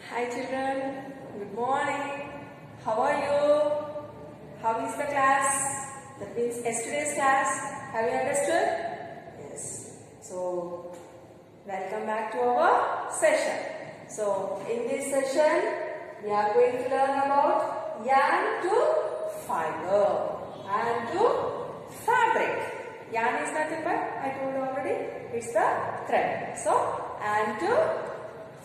Hi children, good morning. How are you? How is the class? That means yesterday's class. Have you understood? Yes. So, welcome back to our session. So, in this session, we are going to learn about yarn to fiber and to fabric. Yarn is nothing but, I told you already, it's the thread. So, and to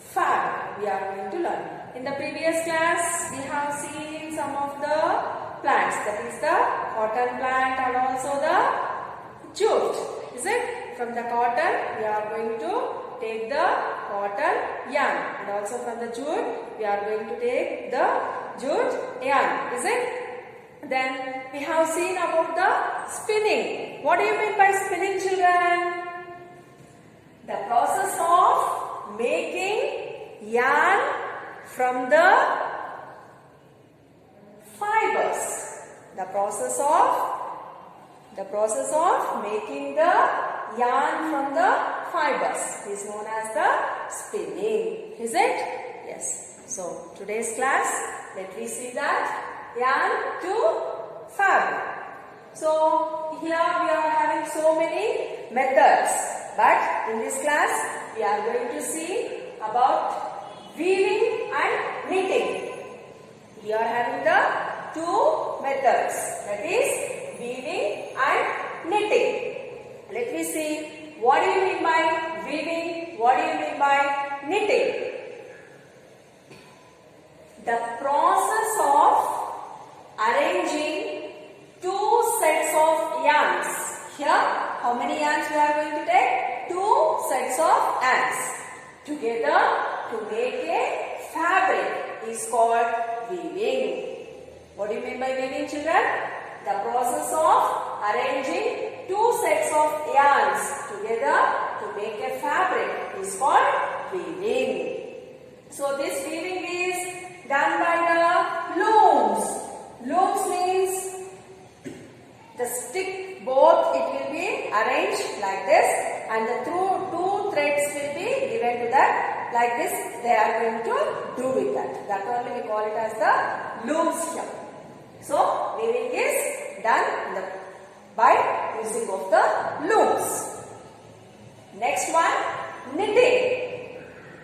fabric we are going to learn. In the previous class, we have seen some of the plants, that is the cotton plant and also the jute. Is it? From the cotton, we are going to take the cotton yarn, and also from the jute, we are going to take the jute yarn. Is it? Then we have seen about the spinning. What do you mean by spinning, children? The process of making yarn from the fibers. The process of making the yarn from the fibers is known as the spinning. Is it? Yes. So today's class, let me see that yarn to fabric. So here we are having so many methods, but in this class we are going to see about weaving and knitting. We are having the two methods, that is weaving and knitting. Let me see, what do you mean by weaving? What do you mean by knitting? The process of arranging two sets of yarns. Here, how many yarns we are going to take? Two sets of yarns together to make a fabric is called weaving. What do you mean by weaving, children? The process of arranging two sets of yarns together to make a fabric is called weaving. So this weaving is done by the looms. Looms means the stick, both it will be arranged like this, and the two threads will be given to that like this. They are going to do with that. That only we call it as the looms here. So weaving is done by using of the looms. Next one, knitting.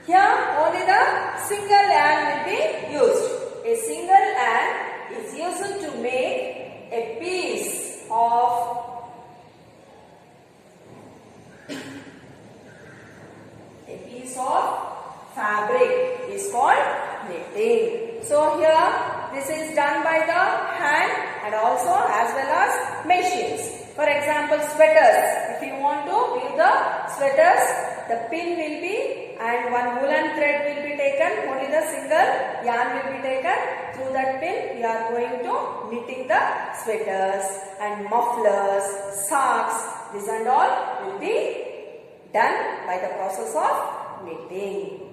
Here only the single yarn will be used. A single yarn is used to make a piece of fabric is called knitting. So here this is done by the hand and also as well as machines. For example, sweaters. If you want to weave the sweaters, the pin will be and one woolen thread will be taken. Only the single yarn will be taken. Through that pin, we are going to knitting the sweaters and mufflers, socks. This and all will be done by the process of knitting.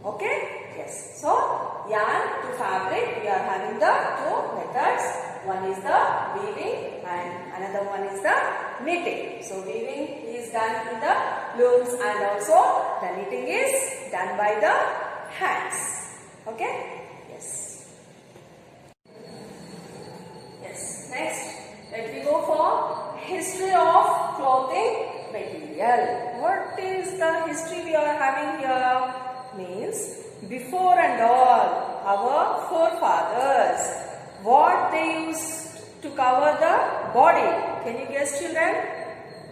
Okay? Yes. So, yarn to fabric, we are having the two methods. One is the weaving and another one is the knitting. So, weaving is done in the looms and also the knitting is done by the hands. Okay? Yes. Yes. Next, let me go for history of clothing material. What is the history we are having here? Means before and all our forefathers, what they used to cover the body. Can you guess, children?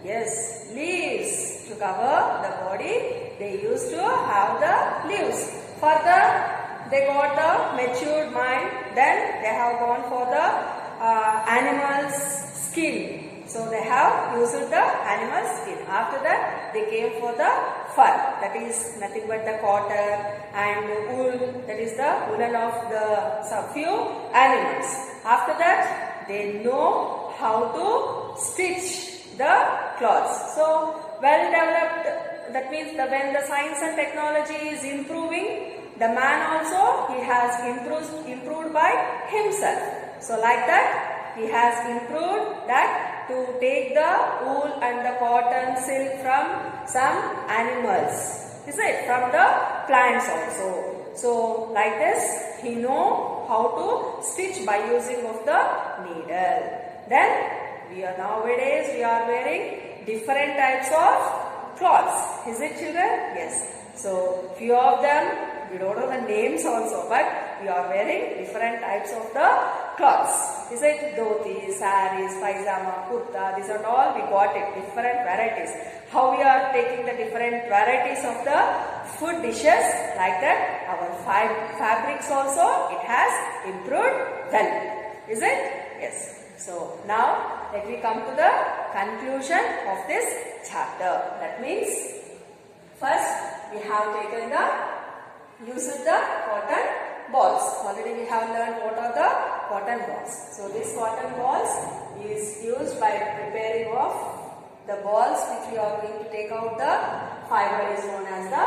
Yes, leaves to cover the body. They used to have the leaves. Further, they got the matured mind. Then they have gone for the animal's skin. So they have used the animal skin. After that, they came for the fur. That is nothing but the cotton and wool. That is the woolen of the few animals. After that, they know how to stitch the cloths. So well developed. That means when the science and technology is improving, the man also he has improved by himself. So like that, he has improved that to take the wool and the cotton silk from some animals. Is it? From the plants also. So like this, he know how to stitch by using of the needle. Then nowadays we are wearing different types of cloths. Is it, children? Yes. So few of them we don't know the names also, but we are wearing different types of the cloths. Is it dhoti, saris, paijama, kurta? These are all we got it, different varieties. How we are taking the different varieties of the food dishes, like that our fabrics also, it has improved well. Is it? Yes. So now let me come to the conclusion of this chapter. That means first we have taken the use of the cotton balls. Already we have learned what are the cotton balls. So this cotton balls is used by preparing of the balls which we are going to take out the fiber is known as the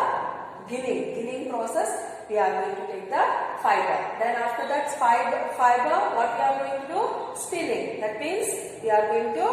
ginning. Ginning process, we are going to take the fiber. Then after that fiber, what we are going to do? Spinning. That means we are going to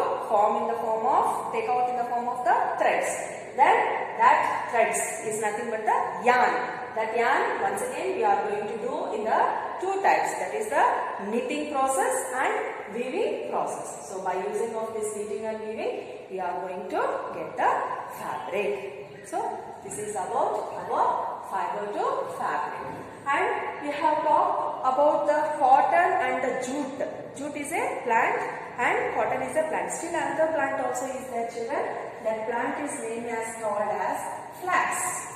take out in the form of the threads. Then that threads is nothing but the yarn. That yarn, once again, we are going to do in the two types. That is the knitting process and weaving process. So by using of this knitting and weaving, we are going to get the fabric. So this is about our fiber to fabric. And we have talked about the cotton and the jute. Jute is a plant and cotton is a plant. Still another plant also is there, children. That plant is called as flax.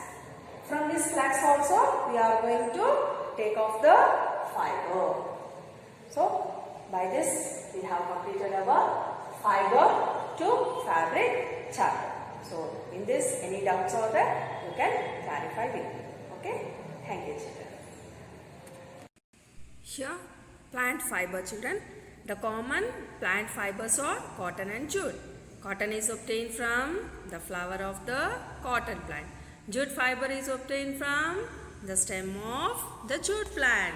From this flax also we are going to take off the fiber. So by this we have completed our fiber to fabric chapter. So in this any doubts are there, you can clarify with me. Okay? Thank you, children. Here plant fiber, children. The common plant fibers are cotton and jute. Cotton is obtained from the flower of the cotton plant. Jute fiber is obtained from the stem of the jute plant.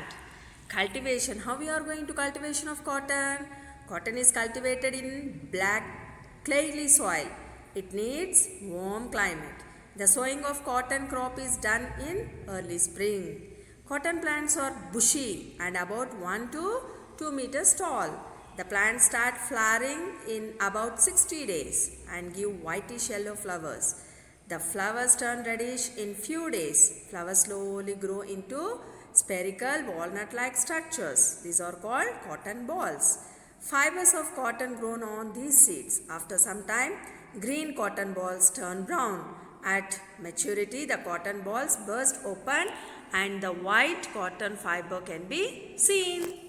Cultivation. How we are going to cultivation of cotton? Cotton is cultivated in black clayey soil. It needs warm climate. The sowing of cotton crop is done in early spring. Cotton plants are bushy and about 1 to 2 meters tall. The plants start flowering in about 60 days and give whitish yellow flowers. The flowers turn reddish in few days. Flowers slowly grow into spherical walnut-like structures. These are called cotton balls. Fibers of cotton grown on these seeds. After some time, green cotton balls turn brown. At maturity, the cotton balls burst open and the white cotton fiber can be seen.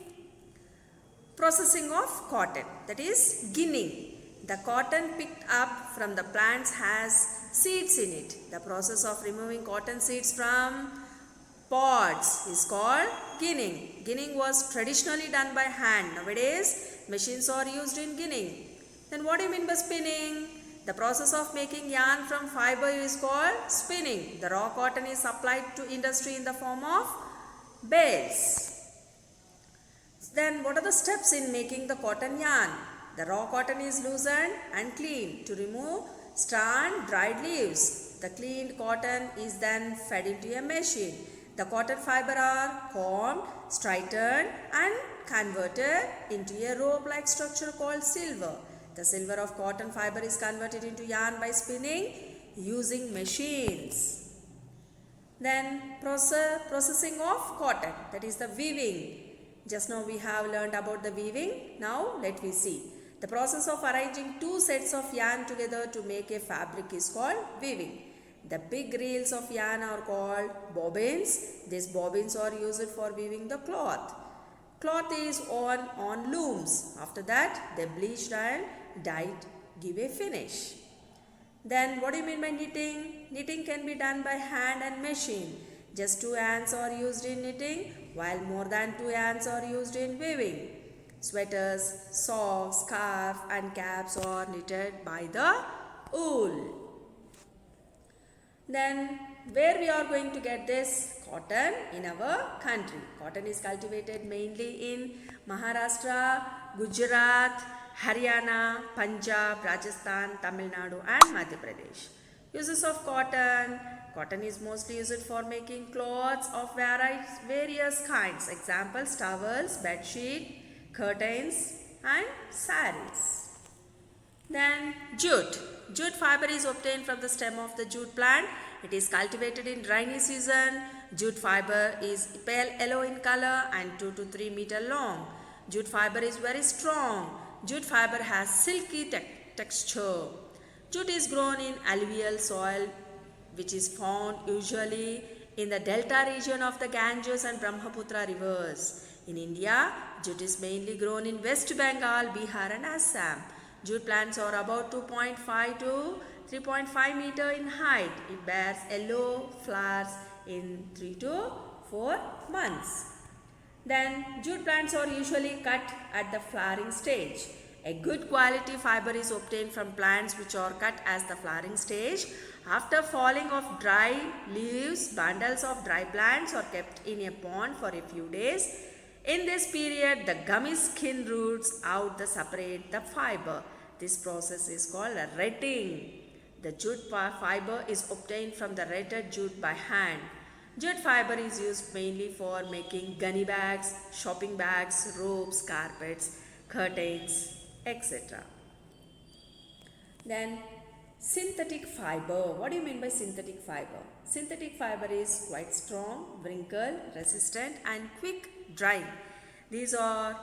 Processing of cotton, that is ginning. The cotton picked up from the plants has seeds in it. The process of removing cotton seeds from pods is called ginning. Ginning was traditionally done by hand. Nowadays, machines are used in ginning. Then what do you mean by spinning? The process of making yarn from fiber is called spinning. The raw cotton is supplied to industry in the form of bales. Then what are the steps in making the cotton yarn? The raw cotton is loosened and cleaned to remove strand dried leaves. The cleaned cotton is then fed into a machine. The cotton fiber are combed, straightened and converted into a rope-like structure called silver. The silver of cotton fiber is converted into yarn by spinning using machines. Then processing of cotton, that is the weaving. Just now we have learned about the weaving. Now let me see. The process of arranging two sets of yarn together to make a fabric is called weaving. The big reels of yarn are called bobbins. These bobbins are used for weaving the cloth. Cloth is on looms. After that, they bleached and dyed, give a finish. Then what do you mean by knitting? Knitting can be done by hand and machine. Just 2 hands are used in knitting, while more than 2 hands are used in weaving. Sweaters, socks, scarf and caps are knitted by the wool. Then where we are going to get this cotton? In our country. Cotton is cultivated mainly in Maharashtra, Gujarat, Haryana, Punjab, Rajasthan, Tamil Nadu and Madhya Pradesh. Uses of cotton. Cotton is mostly used for making clothes of various kinds. Examples, towels, bedsheet, curtains and saris. Then jute. Jute fiber is obtained from the stem of the jute plant. It is cultivated in rainy season. Jute fiber is pale yellow in color and 2 to 3 meter long. Jute fiber is very strong. Jute fiber has silky texture. Jute is grown in alluvial soil which is found usually in the delta region of the Ganges and Brahmaputra rivers. In India, jute is mainly grown in West Bengal, Bihar and Assam. Jute plants are about 2.5 to 3.5 meter in height. It bears yellow flowers in 3 to 4 months. Then jute plants are usually cut at the flowering stage. A good quality fiber is obtained from plants which are cut as the flowering stage. After falling of dry leaves, bundles of dry plants are kept in a pond for a few days. In this period, the gummy skin roots out the separate the fiber. This process is called retting. The jute fiber is obtained from the retted jute by hand. Jute fiber is used mainly for making gunny bags, shopping bags, ropes, carpets, curtains, etc. Then synthetic fiber. What do you mean by synthetic fiber? Synthetic fiber is quite strong, wrinkle resistant and quick drying. These are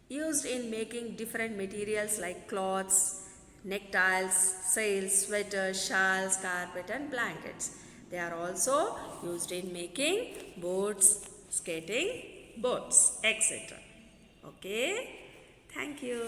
used in making different materials like cloths, neckties, sails, sweaters, shawls, carpet and blankets. They are also used in making boats, skating, boats, etc. Okay, thank you.